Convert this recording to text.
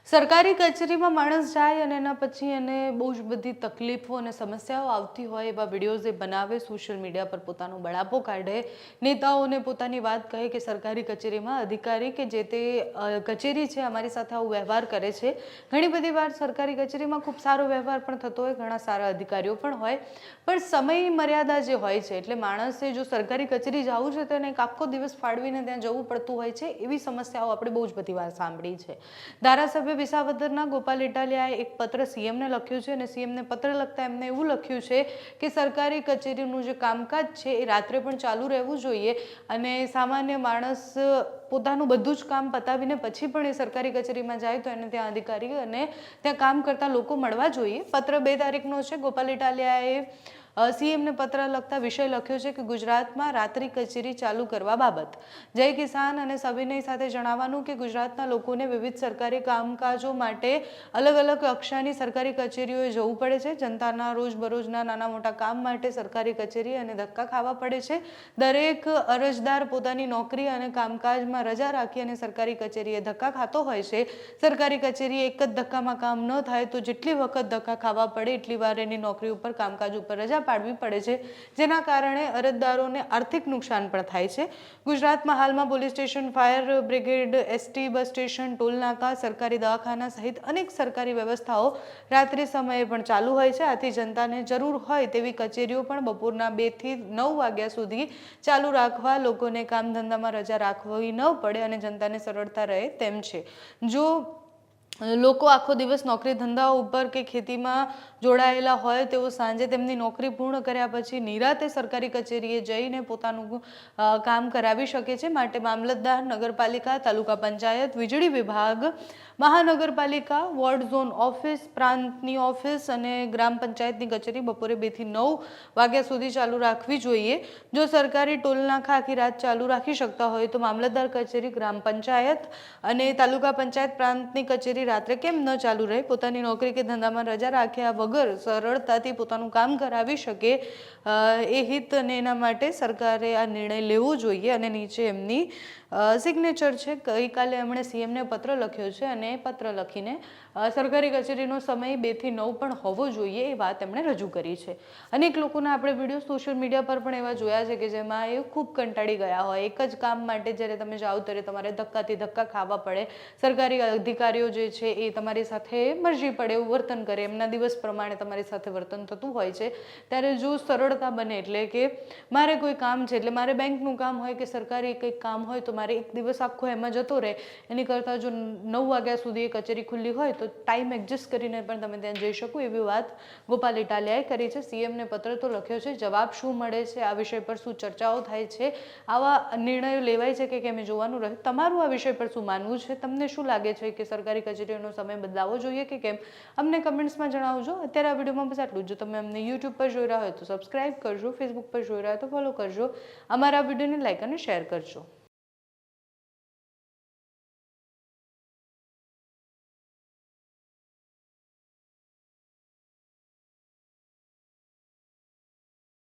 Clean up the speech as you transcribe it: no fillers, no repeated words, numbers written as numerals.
સરકારી કચેરીમાં માણસ જાય અને એના પછી એને બહુ જ બધી તકલીફો અને સમસ્યાઓ આવતી હોય એવા વિડીયોઝ એ બનાવે, સોશિયલ મીડિયા પર પોતાનો બળાપો કાઢે, નેતાઓને પોતાની વાત કહે કે સરકારી કચેરીમાં અધિકારી કે જે તે કચેરી છે અમારી સાથે આવું વ્યવહાર કરે છે. ઘણી બધી વાર સરકારી કચેરીમાં ખૂબ સારો વ્યવહાર પણ થતો હોય, ઘણા સારા અધિકારીઓ પણ હોય, પણ સમય મર્યાદા જે હોય છે એટલે માણસે જો સરકારી કચેરી જવું છે તો એને એક આખો દિવસ ફાળવીને ત્યાં જવું પડતું હોય છે. એવી સમસ્યાઓ આપણે બહુ જ બધી વાર સાંભળી છે. ધારાસભ્ય વિસાવદરના ગોપાલ ઇટાલિયાએ એક પત્ર સીએમને લખ્યું છે અને સીએમને પત્ર લખતા એમને એવું લખ્યું છે કે સરકારી કચેરીનું જે કામકાજ છે એ રાત્રે પણ ચાલુ રહેવું જોઈએ અને સામાન્ય માણસ પોતાનું બધું જ કામ પતાવીને પછી પણ એ સરકારી કચેરીમાં જાય તો એને ત્યાં અધિકારી અને ત્યાં કામ કરતા લોકો મળવા જોઈએ. પત્ર 2 તારીખનો છે. ગોપાલ ઇટાલિયાએ સીએમને પત્ર લખતા વિષય લખ્યો છે કે ગુજરાતમાં રાત્રિ કચેરી ચાલુ કરવા બાબત. જય કિસાન અને સવિનય સાથે જણાવવાનું કે ગુજરાતના લોકોને વિવિધ સરકારી કામકાજો માટે અલગ અલગ કક્ષાની સરકારી કચેરીઓએ જવું પડે છે. જનતાના રોજબરોજના નાના મોટા કામ માટે સરકારી કચેરી અને ધક્કા ખાવા પડે છે. દરેક અરજદાર પોતાની નોકરી અને કામકાજમાં રજા રાખી અને સરકારી કચેરીએ ધક્કા ખાતો હોય છે. સરકારી કચેરી એક જ ધક્કામાં કામ ન થાય તો જેટલી વખત ધક્કા ખાવા પડે એટલી વાર એની નોકરી ઉપર કામકાજ ઉપર રજા પાડવી પડે છે, જેના કારણે અરજદારોને આર્થિક નુકસાન પણ થાય છે. ગુજરાતમાં હાલમાં police station, fire brigade, ST bus station, toll નાકા, સરકારી દવાખાના સહિત અનેક સરકારી વ્યવસ્થાઓ રાત્રિ સમયે પણ ચાલુ હોય છે. આથી જનતાને જરૂર હોય તેવી કચેરીઓ પણ બપોરના 2 થી 9 વાગ્યા સુધી ચાલુ રાખવા, લોકોને કામ ધંધામાં રજા રાખવી ન પડે અને જનતાને સરળતા રહે તેમ છે. જો લોકો આખો દિવસ નોકરી ધંધાઓ ઉપર કે ખેતીમાં જોડાયેલા હોય તેઓ સાંજે તેમની નોકરી પૂર્ણ કર્યા પછી નિરાતે સરકારી કચેરીએ જઈને પોતાનું કામ કરાવી શકે છે. માટે મામલતદાર, નગરપાલિકા, તાલુકા પંચાયત, વીજળી વિભાગ, મહાનગરપાલિકા, વોર્ડ ઝોન ઓફિસ, પ્રાંતની ઓફિસ અને ગ્રામ પંચાયતની કચેરી બપોરે 2 થી 9 વાગ્યા સુધી ચાલુ રાખવી જોઈએ. જો સરકારી ટોલ નાકા આખી રાત ચાલુ રાખી શકતા હોય તો મામલતદાર કચેરી, ગ્રામ પંચાયત અને તાલુકા પંચાયત પ્રાંતની કચેરી રાત્રે કેમ ન ચાલુ રહે? પોતાની નોકરી કે ધંધામાં રજા રાખ્યા વગર સરળતાથી પોતાનું કામ કરાવી શકે એ હિત અને એના માટે સરકારે આ નિર્ણય લેવો જોઈએ. અને નીચે એમની સિગ્નેચર છે. ગઈકાલે એમણે સીએમને પત્ર લખ્યો છે અને એ પત્ર લખીને સરકારી કચેરીનો સમય 2 થી 9 પણ હોવો જોઈએ એ વાત એમણે રજૂ કરી છે. અનેક લોકોના આપણે વિડીયો સોશિયલ મીડિયા પર પણ એવા જોયા છે કે જેમાં એ ખૂબ કંટાળી ગયા હોય. એક જ કામ માટે જ્યારે તમે જાઓ ત્યારે તમારે ધક્કાથી ધક્કા ખાવા પડે. સરકારી અધિકારીઓ જે છે એ તમારી સાથે મરજી પડે એવું વર્તન કરે, એમના દિવસ પ્રમાણે તમારી સાથે વર્તન થતું હોય છે. ત્યારે જો સરળતા બને એટલે કે મારે કોઈ કામ છે એટલે મારે બેંકનું કામ હોય કે સરકારી કંઈક કામ હોય તો મારે એક દિવસ આખો એમાં જતો રહે એની કરતાં જો 9 વાગ્યા સુધી એ કચેરી ખુલ્લી હોય તો ટાઈમ એડજસ્ટ કરીને પણ તમે ત્યાં જઈ શકો એવી વાત ગોપાલ ઇટાલિયાએ કરી છે. સીએમને પત્ર તો લખ્યો છે, જવાબ શું મળે છે, આ વિષય પર શું ચર્ચાઓ થાય છે, આવા નિર્ણયો લેવાય છે કે કેમ જોવાનું રહે. તમારું આ વિષય પર શું માનવું છે? તમને શું લાગે છે કે સરકારી કચેરીઓનો સમય બદલાવવો જોઈએ કે કેમ? અમને કમેન્ટ્સમાં જણાવજો. અત્યારે આ વિડીયોમાં બસ આટલું જ. જો તમે અમને યુટ્યુબ પર જોઈ રહ્યા હોય તો સબસ્ક્રાઇબ કરજો, ફેસબુક પર જોઈ રહ્યા હોય તો ફોલો કરજો, અમારા વિડીયોને લાઈક અને શેર કરજો.